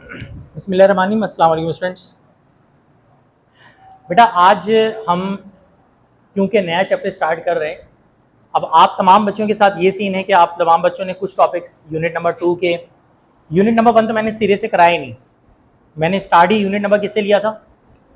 बिस्मिल्लाहिर्रहमानिर्रहीम, अस्सलाम वालेकुम स्टूडेंट्स। बेटा आज हम क्योंकि नया चैप्टर स्टार्ट कर रहे हैं, अब आप तमाम बच्चों के साथ ये सीन है कि आप तमाम बच्चों ने कुछ टॉपिक्स यूनिट नंबर 2 के, यूनिट नंबर 1 तो मैंने सिरे से कराया ही नहीं, मैंने स्टार्ट ही यूनिट नंबर किससे लिया था,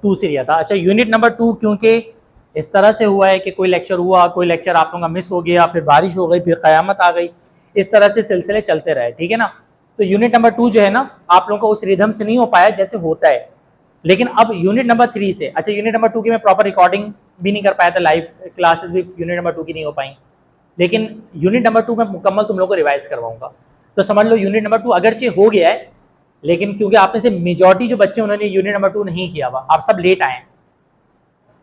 2 से लिया था। अच्छा, यूनिट नंबर 2 क्योंकि इस तरह से हुआ है कि कोई लेक्चर हुआ, कोई लेक्चर आप लोगों का मिस हो गया, फिर बारिश हो गई, फिर क़यामत आ गई, इस तरह से सिलसिले चलते रहे, ठीक है ना। तो यूनिट नंबर 2 जो है ना, आप लोगों को उस रिदम से नहीं हो पाया जैसे होता है, लेकिन अब यूनिट नंबर 3 से, अच्छा यूनिट नंबर 2 की मैं प्रॉपर रिकॉर्डिंग भी नहीं कर पाया था, लाइव क्लासेस भी यूनिट नंबर 2 की नहीं हो पाई, लेकिन यूनिट नंबर 2 में मुकम्मल तुम लोग को रिवाइज करवाऊंगा। तो समझ लो यूनिट नंबर 2 अगरचे हो गया है, लेकिन क्योंकि आप में से मेजॉरिटी जो बच्चे उन्होंने यूनिट नंबर 2 नहीं किया हुआ, आप सब लेट आए,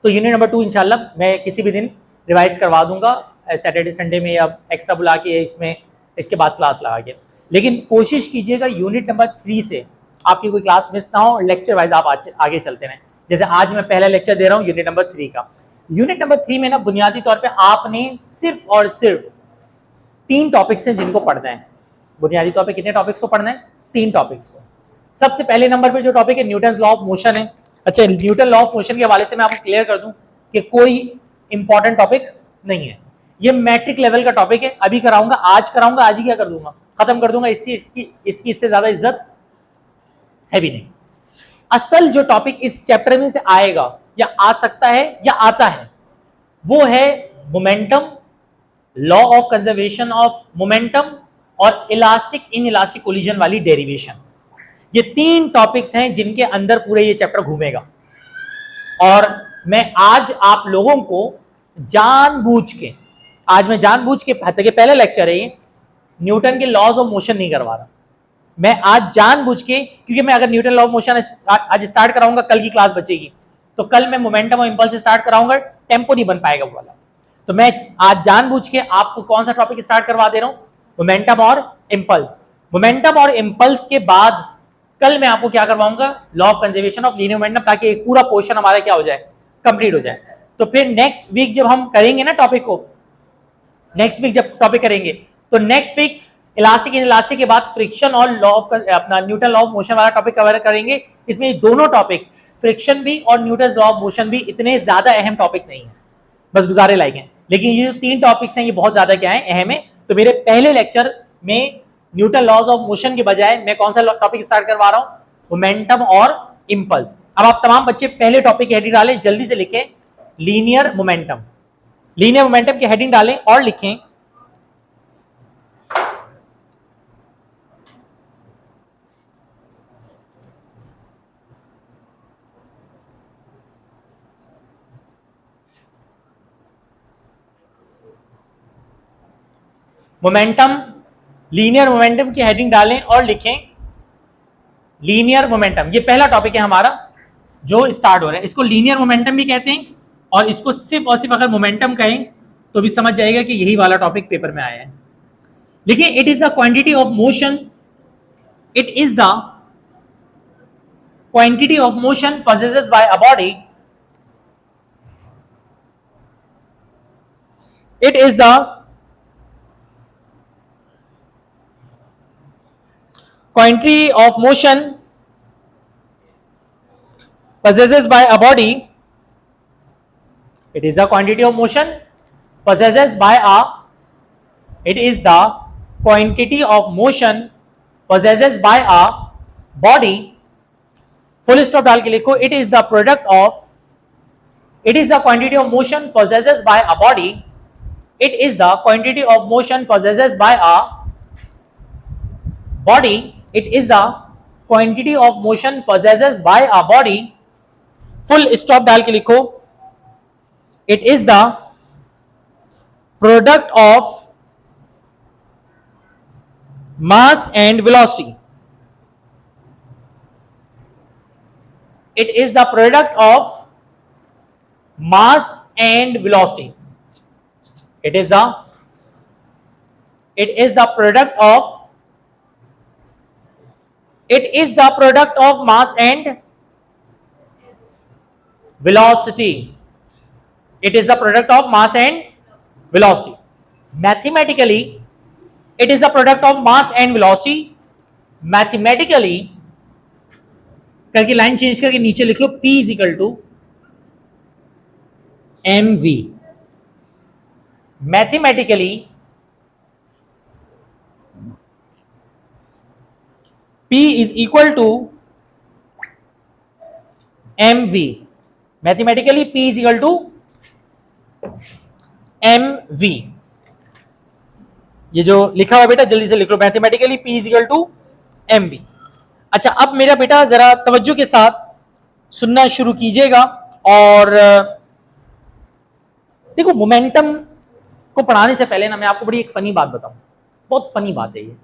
तो यूनिट नंबर 2 इंशाल्लाह मैं किसी भी दिन रिवाइज करवा दूंगा, सैटरडे संडे में या एक्स्ट्रा बुला के इसमें इसके बाद क्लास लगा के। लेकिन कोशिश कीजिएगा यूनिट नंबर 3 से आपकी कोई क्लास मिस ना हो, लेक्चर वाइज आप आगे चलते रहें। जैसे आज मैं पहला लेक्चर दे रहा हूँ यूनिट नंबर 3 का। यूनिट नंबर 3 में ना बुनियादी तौर पे आपने सिर्फ और सिर्फ 3 टॉपिक्स हैं जिनको पढ़ना है। बुनियादी तौर पे कितने टॉपिक्स को पढ़ना है? 3 टॉपिक्स को। सबसे पहले नंबर पे जो टॉपिक है न्यूटन्स लॉ ऑफ मोशन है। अच्छा, न्यूटन लॉ ऑफ मोशन के हवाले से मैं आपको क्लियर कर दूं कि कोई इंपॉर्टेंट टॉपिक नहीं है, ये मैट्रिक लेवल का टॉपिक है। अभी कराऊंगा, आज कराऊंगा, आज ही क्या कर दूंगा, खत्म कर दूंगा, इसकी इससे ज्यादा इज्जत है भी नहीं। असल जो टॉपिक इस चैप्टर में से आएगा या आ सकता है या आता है, वो है momentum, law of conservation of momentum और इलास्टिक इन इलास्टिक कोलिजन वाली डेरिवेशन। ये 3 टॉपिक्स हैं जिनके अंदर पूरे ये चैप्टर घूमेगा। और मैं आज आप लोगों को जानबूझ के, आज मैं जानबूझ के, पहले लेक्चर है ये, न्यूटन के लॉज ऑफ मोशन नहीं करवा रहा मैं आज जानबूझ के, क्योंकि मैं अगर न्यूटन लॉ ऑफ मोशन आज स्टार्ट कराऊंगा, कल की क्लास बचेगी, तो कल मैं मोमेंटम और इंपल्स स्टार्ट कराऊंगा, टेम्पो नहीं बन पाएगा वो वाला। तो मैं आज जानबूझ के आपको कौन सा टॉपिक स्टार्ट करवा दे रहा हूं, मोमेंटम और इंपल्स। मोमेंटम और इंपल्स के बाद कल मैं आपको क्या करवाऊंगा, law of conservation of linear momentum, ताकि एक पूरा पोर्शन हमारा क्या हो जाए, कंप्लीट हो जाए। तो फिर नेक्स्ट वीक जब हम करेंगे ना टॉपिक को, नेक्स्ट वीक जब टॉपिक करेंगे, तो next week elastic inelastic के बाद फ्रिक्शन और लॉ ऑफ अपना न्यूटन लॉ ऑफ मोशन वाला टॉपिक कवर करेंगे। इसमें दोनों टॉपिक, फ्रिक्शन भी और न्यूटन लॉ ऑफ मोशन भी, इतने ज्यादा अहम टॉपिक नहीं है, बस गुजारे लायक हैं। लेकिन ये जो 3 टॉपिक्स हैं ये बहुत ज्यादा क्या है, अहम है। तो मेरे पहले लेक्चर में न्यूटन लॉज ऑफ मोशन के बजाय मैं कौन सा टॉपिक स्टार्ट करवा रहा हूं, मोमेंटम और इंपल्स। अब आप तमाम बच्चे पहले टॉपिक की हेडिंग डालें, जल्दी से लिखें लीनियर मोमेंटम। लीनियर मोमेंटम की हेडिंग डालें और लिखें मोमेंटम। लीनियर मोमेंटम की हेडिंग डालें और लिखें लीनियर मोमेंटम। ये पहला टॉपिक है हमारा जो स्टार्ट हो रहा है, इसको लीनियर मोमेंटम भी कहते हैं, और इसको सिर्फ और सिर्फ अगर मोमेंटम कहें तो भी समझ जाएगा कि यही वाला टॉपिक पेपर में आया है। देखिए, it is the quantity of motion, it is the quantity of motion possessed by a body, it is the quantity of motion possessed by a body, it is the quantity of motion possessed by a, it is the quantity of motion possessed by a body, full stop डाल के लिखो, it is the product of, it is the quantity of motion possessed by a body, it is the quantity of motion possessed by a body, it is the quantity of motion possessed by a body, full stop डाल के लिखो, it is the product of mass and velocity, it is the product of mass and velocity, it is the product of, it is the product of mass and velocity, it is the product of mass and velocity. Mathematically, it is the product of mass and velocity. Mathematically, करके line change करके नीचे लिख लो P is equal to mv। Mathematically P is equal to mv। Mathematically P is equal to mv। ये जो लिखा हुआ बेटा जल्दी से लिख लो, mathematically P is equal to mv। अच्छा, अब मेरा बेटा जरा तवज्जो के साथ सुनना शुरू कीजिएगा। और देखो, मोमेंटम को पढ़ाने से पहले ना मैं आपको बड़ी एक फनी बात बताऊं, बहुत फनी बात है ये।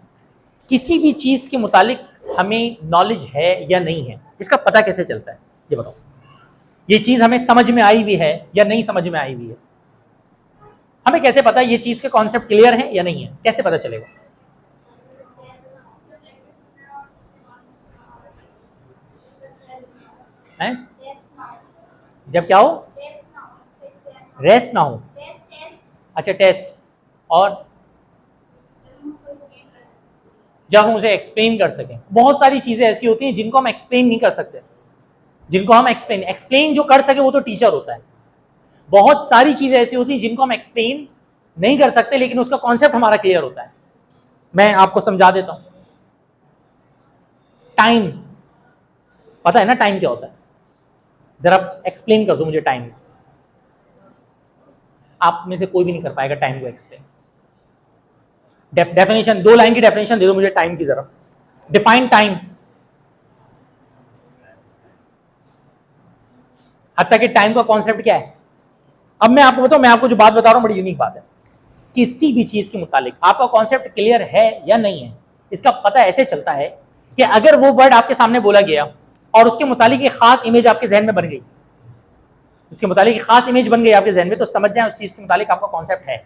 किसी भी चीज के मुतालिक हमें नॉलेज है या नहीं है, इसका पता कैसे चलता है ये बताओ। ये चीज हमें समझ में आई भी है या नहीं समझ में आई भी है, हमें कैसे पता ये चीज के कॉन्सेप्ट क्लियर है या नहीं है, कैसे पता चलेगा? हैं? जब क्या हो? रेस्ट ना हो। अच्छा, टेस्ट। और जब हम उसे एक्सप्लेन कर सकें। बहुत सारी चीजें ऐसी होती हैं जिनको हम एक्सप्लेन नहीं कर सकते, जिनको हम एक्सप्लेन जो कर सके वो तो टीचर होता है। बहुत सारी चीजें ऐसी होती हैं जिनको हम एक्सप्लेन नहीं कर सकते, लेकिन उसका कॉन्सेप्ट हमारा क्लियर होता है। मैं आपको समझा देता हूं। टाइम, पता है ना टाइम क्या होता है? जरा एक्सप्लेन कर दो मुझे टाइम। आप में से कोई भी नहीं कर पाएगा टाइम को एक्सप्लेन। डेफिनेशन, 2 लाइन की डेफिनेशन दे दो मुझे टाइम की जरा। Define time. हत्ता कि टाइम का कॉन्सेप्ट क्या है? अब मैं आपको बताऊं, मैं आपको जो बात बता रहा हूं बड़ी यूनिक बात है। किसी भी चीज के मुतालिक आपका कॉन्सेप्ट क्लियर है या नहीं है, इसका पता ऐसे चलता है कि अगर वो वर्ड आपके सामने बोला गया और उसके मुतालिक एक खास इमेज आपके जहन में बन गई, उसके मुतालिक एक खास इमेज बन गई आपके जहन में, तो समझ जाए उस चीज के मुतालिक आपका कॉन्सेप्ट है।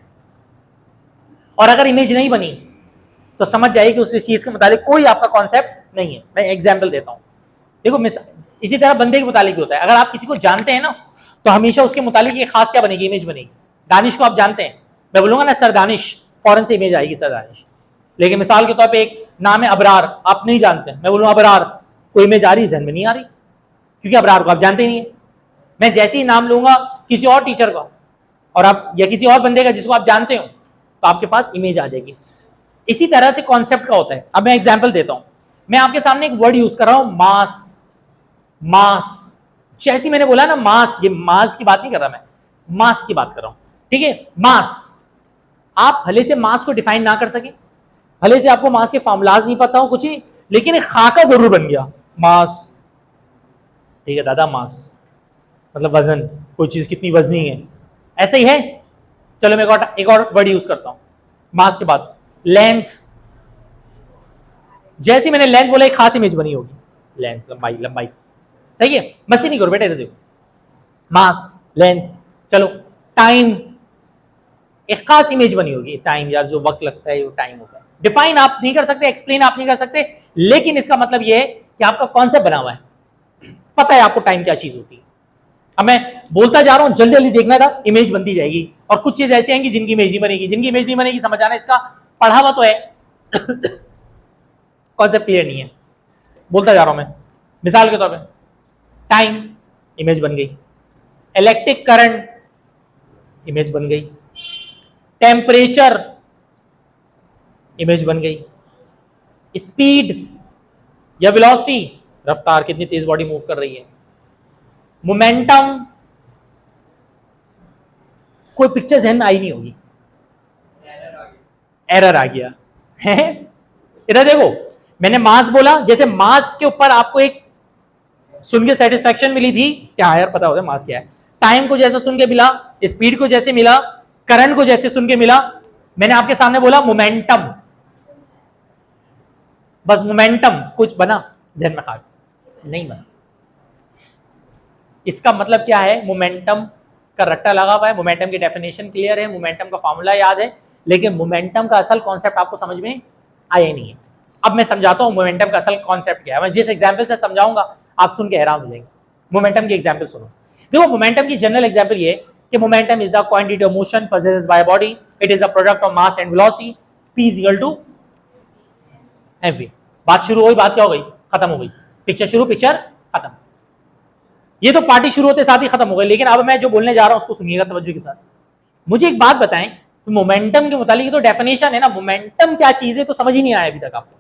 और अगर इमेज नहीं बनी तो समझ जाइए कि उस चीज के मुतालिक कोई आपका कॉन्सेप्ट नहीं है। मैं एग्जाम्पल देता हूं, देखो इसी तरह बंदे के मुतालिक भी होता है। अगर आप किसी को जानते हैं ना, तो हमेशा उसके मुतालिक एक खास क्या बनेगी, इमेज बनेगी। दानिश को आप जानते हैं, मैं बोलूंगा ना सर दानिश, फौरन से इमेज आएगी सर दानिश। लेकिन मिसाल के तौर पे एक नाम है अबरार, आप नहीं जानते, मैं बोलूँ अबरार, कोई इमेज आ रही है? जहन में नहीं आ रही, क्योंकि अबरार को आप जानते ही नहीं है। मैं जैसे ही नाम लूंगा किसी और टीचर का और आप या किसी और बंदे का जिसको आप जानते हो, तो आपके पास इमेज आ जाएगी। इसी तरह से कॉन्सेप्ट का होता है। अब मैं एग्जाम्पल देता हूं, मैं आपके सामने एक वर्ड यूज कर रहा हूं, मास। मास, जैसे मैंने बोला ना मास, ये मास की बात नहीं कर रहा मैं, मास की बात कर रहा हूं, ठीक है? मास, आप भले से मास को डिफाइन ना कर सके, भले से आपको मास के फॉर्मूलाज नहीं पता हो, कुछ नहीं, लेकिन एक खाका जरूर बन गया, मास। ठीक है दादा, मास मतलब वजन, कोई चीज कितनी वजनी है, ऐसा ही है। चलो मैं एक और वर्ड यूज करता हूं मास के बाद, लेंथ। जैसे मैंने लेंथ बोला एक खास इमेज बनी होगी, लेंथ, लंबाई, लंबाई, सही है? मस्ती नहीं करो बेटा, इधर देखो, मास, लेंथ। चलो टाइम, एक खास इमेज बनी होगी, टाइम, यार जो वक्त लगता है वो टाइम होता है। डिफाइन आप नहीं कर सकते, एक्सप्लेन आप नहीं कर सकते, लेकिन इसका मतलब यह है कि आपका कॉन्सेप्ट बना हुआ है, पता है आपको टाइम क्या चीज होती है। अब मैं बोलता जा रहा हूं, जल्दी जल्दी देखना था, इमेज बनती जाएगी। और कुछ चीज ऐसी आएंगी जिनकी इमेज नहीं बनेगी, जिनकी इमेज नहीं बनेगी, समझ आना, इसका पढ़ा हुआ तो है कॉन्सेप्ट क्लियर नहीं है। बोलता जा रहा हूं मैं, मिसाल के तौर पे टाइम, इमेज बन गई। इलेक्ट्रिक करंट, इमेज बन गई। टेम्परेचर, इमेज बन गई। स्पीड या वेलोसिटी, रफ्तार, कितनी तेज बॉडी मूव कर रही है। मोमेंटम, कोई पिक्चर जहन में आई नहीं होगी, एरर आ गया है। इधर देखो, मैंने मास बोला, जैसे मास के ऊपर आपको एक सुन के सेटिस्फेक्शन मिली थी, क्या यार पता होता है मास क्या है। टाइम को जैसे सुन के मिला, स्पीड को जैसे मिला, करंट को जैसे सुन के मिला, मैंने आपके सामने बोला मोमेंटम, बस मोमेंटम। कुछ बना जहन में खाक? नहीं बना। इसका मतलब क्या है? मोमेंटम का रट्टा लगा हुआ है, मोमेंटम की डेफिनेशन क्लियर है, मोमेंटम का फॉर्मूला याद है, लेकिन मोमेंटम का असल कॉन्सेप्ट आपको समझ में आया नहीं है। अब मैं समझाता हूं मोमेंटम का असल कॉन्सेप्ट क्या है। मैं जिस एग्जांपल से समझाऊंगा आप सुन के हैरान हो जाएंगे। मोमेंटम की एग्जांपल सुनो। देखो, मोमेंटम की जनरल एग्जांपल ये कि momentum is the quantity of motion possessed by a body, it is a product of mass and velocity, p is equal to mv। बात शुरू हुई, बात क्या हो गई? खत्म हो गई। पिक्चर शुरू, पिक्चर खत्म। ये तो पार्टी शुरू होते साथ ही खत्म हो गई। लेकिन अब मैं जो बोलने जा रहा हूं उसको सुनिएगा तवज्जो के साथ। मुझे एक बात बताएं, तो मोमेंटम के मुतालिक तो डेफिनेशन है ना, मोमेंटम क्या चीज है तो समझ ही नहीं आया अभी तक आपको।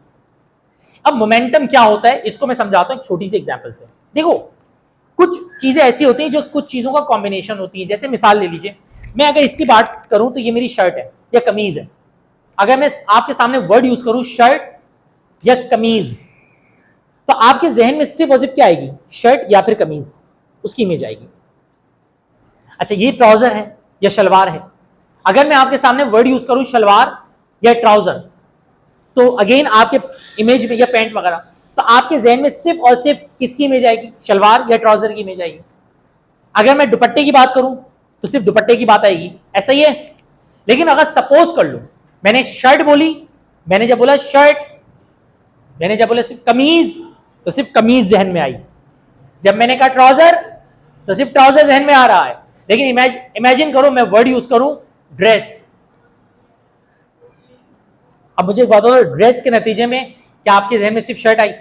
अब मोमेंटम क्या होता है इसको मैं समझाता हूं एक छोटी सी एग्जांपल से। देखो कुछ चीजें ऐसी होती हैं जो कुछ चीजों का कॉम्बिनेशन होती है। जैसे मिसाल ले लीजिए, मैं अगर इसकी बात करूं तो ये मेरी शर्ट है या कमीज है। अगर मैं आपके सामने वर्ड यूज करूं शर्ट या कमीज, तो आपके जहन में सिर्फ और सिर्फ क्या आएगी? शर्ट या फिर कमीज, उसकी इमेज आएगी। अच्छा ये ट्राउजर है या शलवार है। अगर मैं आपके सामने वर्ड यूज करूं शलवार या ट्राउजर, तो अगेन आपके इमेज में या पैंट वगैरह, तो आपके जहन में सिर्फ और सिर्फ किसकी इमेज आएगी? शलवार या ट्राउजर की इमेज आएगी। अगर मैं दुपट्टे की बात करूं तो सिर्फ दुपट्टे की बात आएगी, ऐसा ही है। लेकिन अगर सपोज कर लो मैंने शर्ट बोली, मैंने जब बोला शर्ट, मैंने जब बोला सिर्फ कमीज तो सिर्फ कमीज जहन में आई। जब मैंने कहा ट्राउजर तो सिर्फ ट्राउजर जहन में आ रहा है। लेकिन इमेजिन करो मैं वर्ड यूज करूं ड्रेस। अब मुझे एक बात बताओ, ड्रेस के नतीजे में क्या आपके जहन में सिर्फ शर्ट आई,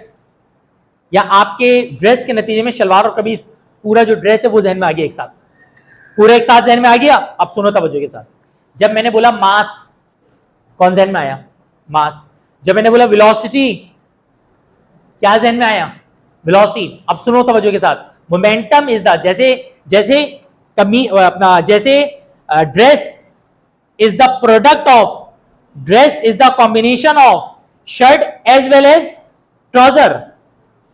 या आपके ड्रेस के नतीजे में शलवार और कमीज पूरा जो ड्रेस है वो जहन में आ गया एक साथ? पूरा एक साथ जहन में आ गया। अब सुनो तवज्जो के साथ, जब मैंने बोला मास, कौन जहन में आया? मास। जब मैंने बोला वेलोसिटी, क्या जहन में आया? वेलोसिटी। अब सुनो तवज्जो के साथ, मोमेंटम इज द, जैसे dress is the product of, dress is the combination of shirt as well as trouser,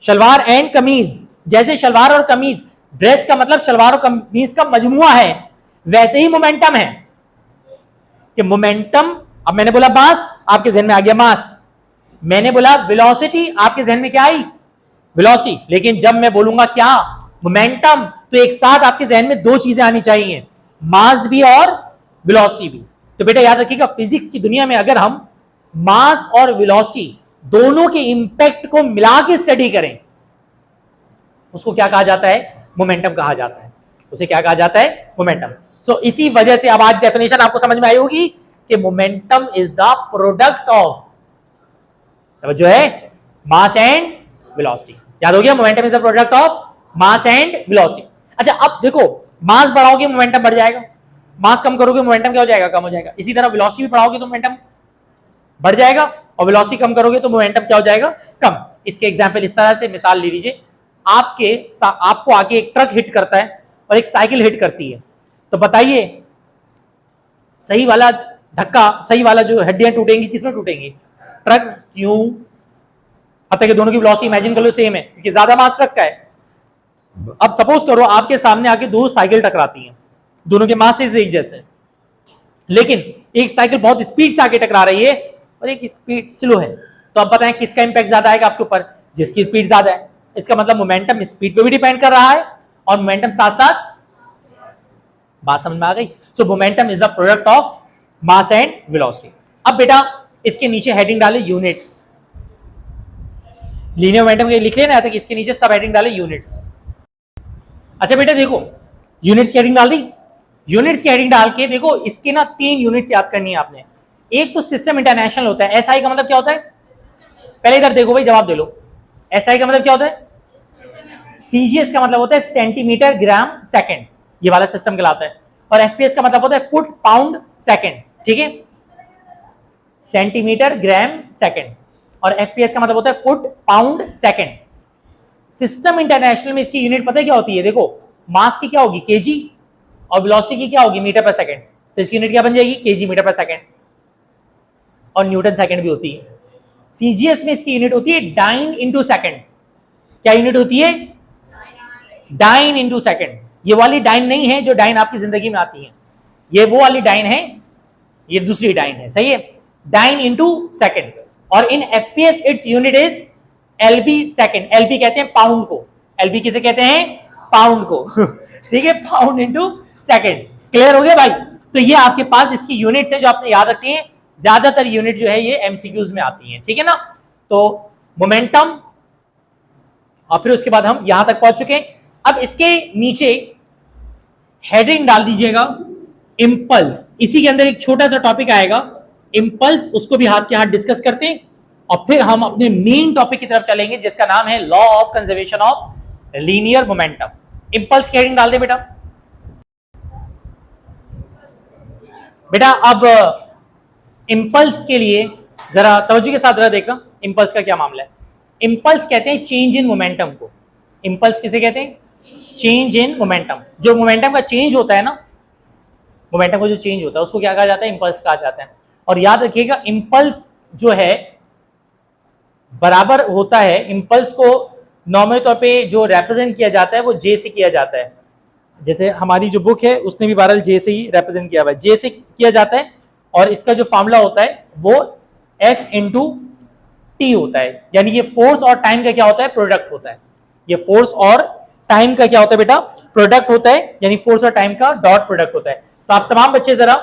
shalwar and kameez. जैसे शलवार और कमीज, ड्रेस का मतलब शलवार और कमीज का मजमुआ है, वैसे ही मोमेंटम है कि मोमेंटम। अब मैंने बोला मास, आपके जहन में आ गया मास। मैंने बोला वेलोसिटी, आपके जहन में क्या आई? वेलोसिटी। लेकिन जब मैं बोलूंगा क्या? मोमेंटम, तो एक साथ आपके जहन में दो चीजें आनी चाहिए, मास भी और वेलोसिटी भी। तो बेटा याद रखिएगा, फिजिक्स की दुनिया में अगर हम मास और वेलोसिटी दोनों के इंपैक्ट को मिला के स्टडी करें, उसको क्या कहा जाता है? मोमेंटम कहा जाता है। उसे क्या कहा जाता है? मोमेंटम। सो इसी वजह से अब आज डेफिनेशन आपको समझ में आई होगी कि momentum is the product of, जो है, मास एंड वेलोसिटी। याद हो गया, momentum is the product of mass and velocity. अच्छा अब देखो, मास बढ़ाओगे मोमेंटम बढ़ जाएगा, मास कम करोगे मोमेंटम क्या हो जाएगा? कम हो जाएगा। इसी तरह वेलोसिटी भी बढ़ाओगे तो मोमेंटम बढ़ जाएगा, और वेलोसिटी कम करोगे तो मोमेंटम क्या हो जाएगा? कम। इसके एग्जांपल इस तरह से, मिसाल ले लीजिए, आपको आगे एक ट्रक हिट करता है और एक साइकिल हिट करती है, तो बताइए सही वाला धक्का, सही वाला जो हड्डियां टूटेंगी किसमें टूटेंगी? ट्रक। क्यों? हत्या के दोनों की वेलोसिटी इमेजिन कर लो सेम है, क्योंकि ज्यादा मास ट्रक का है। अब सपोज करो आपके सामने आके दो साइकिल टकराती हैं, दोनों के मास एक जैसे, लेकिन एक साइकिल बहुत स्पीड से आके टकरा रही है और एक स्पीड स्लो है, तो अब बताएं किसका इंपैक्ट ज्यादा आएगा आपके ऊपर? जिसकी स्पीड ज्यादा है। इसका मतलब मोमेंटम स्पीड पे भी डिपेंड कर रहा है और मोमेंटम साथ साथ, बात समझ में आ गई? सो momentum is the product of mass and velocity. अब बेटा इसके नीचे हेडिंग डाले यूनिट्स, लीनियर मोमेंटम के लिख लेना, इसके नीचे सब हेडिंग डाले यूनिट्स। अच्छा बेटा देखो, यूनिट्स की हेडिंग डाल दी। यूनिट्स की हेडिंग डाल के देखो, इसके ना 3 यूनिट्स याद करनी है आपने। एक तो सिस्टम इंटरनेशनल होता है, एसआई का मतलब क्या होता है? पहले इधर देखो भाई, जवाब दे लो। एसआई का मतलब क्या होता है? सीजीएस का मतलब होता है सेंटीमीटर ग्राम सेकंड, ये वाला सिस्टम कहलाता है। और एफपीएस का मतलब होता है फुट पाउंड सेकंड, ठीक है? सेंटीमीटर ग्राम सेकंड, और एफपीएस का मतलब होता है foot pound second. System international में इसकी यूनिट पता है क्या होती है? देखो, मास की क्या होगी? केजी, और वेलोसिटी की क्या होगी? Metre per second. तो इसकी यूनिट क्या बन जाएगी? केजी मीटर पर सेकंड, और न्यूटन सेकंड भी होती है। सीजीएस में इसकी यूनिट होती है डाइन इंटू सेकंड। क्या यूनिट होती है? Dyne into second. ये वाली डाइन नहीं है जो डाइन आपकी जिंदगी में आती है, ये वो वाली डाइन है, ये दूसरी डाइन है, सही है? Dyne into second. और in FPS its unit is LB second. LB कहते हैं पाउंड को, एलबी किसे कहते हैं? पाउंड को ठीक है, पाउंड इंटू सेकंड। क्लियर हो गया भाई? तो ये आपके पास इसकी यूनिट्स है जो आपने याद रखती है। ज्यादातर यूनिट जो है ये एमसीक्यूज में आती हैं, ठीक है ना? तो मोमेंटम, और फिर उसके बाद हम यहां तक पहुंच चुके हैं। अब इसके नीचे हेडिंग डाल दीजिएगा इंपल्स। इसी के अंदर एक छोटा सा टॉपिक आएगा इंपल्स, उसको भी हाथ के हाथ डिस्कस करते हैं, और फिर हम अपने मेन टॉपिक की तरफ चलेंगे जिसका नाम है law of conservation of linear momentum. Impulse की हेडिंग डाल दे बेटा। बेटा अब इंपल्स के लिए जरा तवज्जो के साथ जरा देखना इंपल्स का क्या मामला है। इंपल्स कहते हैं चेंज इन मोमेंटम को। इंपल्स किसे कहते हैं? Change in momentum. जो मोमेंटम का चेंज होता है ना, मोमेंटम का जो चेंज होता है उसको क्या कहा जाता है? इंपल्स कहा जाता है। और याद रखिएगा इंपल्स जो है बराबर होता है, इंपल्स को नॉर्मल तौर पे जो रिप्रेजेंट किया जाता है वो जे से किया जाता है। जैसे हमारी जो बुक है उसने भी बहरहाल जे से ही रिप्रेजेंट किया हुआ है, जे से किया जाता है। और इसका जो फॉर्मूला होता है वो F इंटू टी होता है, यानी ये फोर्स और टाइम का क्या होता है? प्रोडक्ट होता है। ये फोर्स और टाइम का क्या होता है बेटा? प्रोडक्ट होता है, यानी फोर्स और टाइम का डॉट प्रोडक्ट होता है। तो आप तमाम बच्चे जरा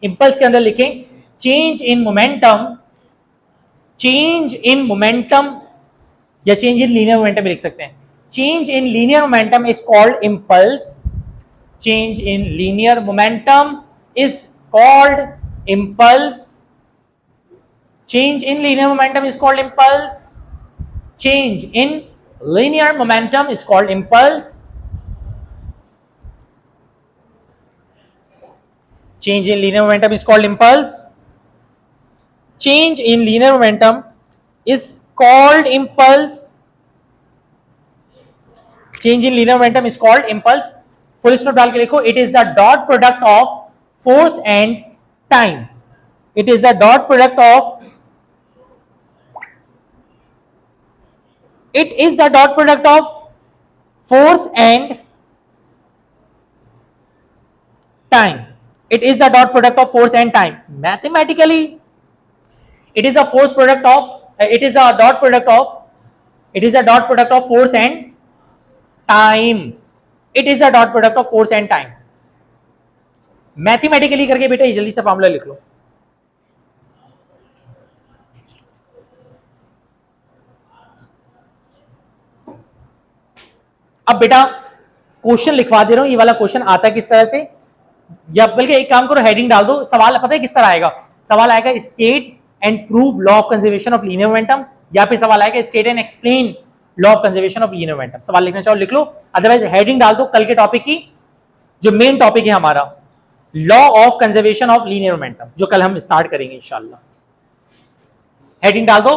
इंपल्स के अंदर लिखें change in momentum, change in momentum या चेंज इन लीनियर मोमेंटम लिख सकते हैं। Change in linear momentum is called impulse. Change in linear momentum is called impulse. Change in linear momentum is called impulse. Change in linear momentum is called impulse. Change in linear momentum is called impulse. Change in linear momentum is called impulse. Change in linear momentum is called impulse. Full stop डाल के लिखो, it is the dot product of force and time. It is the dot product of it is the dot product of force and time. It is the dot product of force and time. Mathematically it is a force product of it is the dot product of it is the dot product of force and time. It is the dot product of force and time. Mathematically करके बेटा ये जल्दी से formula लिख लो। अब बेटा question लिखवा दे रहा हूं, ये वाला क्वेश्चन आता है किस तरह से, या बल्कि एक काम करो हेडिंग डाल दो, सवाल पता है किस तरह आएगा? सवाल आएगा state and prove law of conservation of linear momentum, या फिर सवाल आएगा state and explain law of conservation of linear momentum. सवाल लिखना चाहो लिख लो, अदरवाइज हेडिंग डाल दो कल के टॉपिक की, जो मेन टॉपिक है हमारा law of conservation of linear momentum, जो कल हम स्टार्ट करेंगे इंशाल्लाह। हेडिंग डाल दो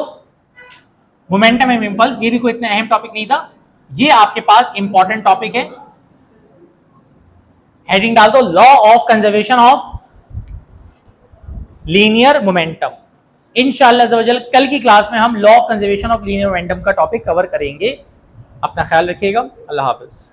मोमेंटम एंड इंपल्स, ये भी कोई इतना अहम टॉपिक नहीं था, ये आपके पास इंपॉर्टेंट टॉपिक है। हेडिंग डाल दो law of conservation of linear momentum. इंशाअल्लाह अज़्ज़ कल की क्लास में हम law of conservation of linear momentum का टॉपिक कवर करेंगे। अपना ख्याल रखिएगा, अल्लाह हाफिज।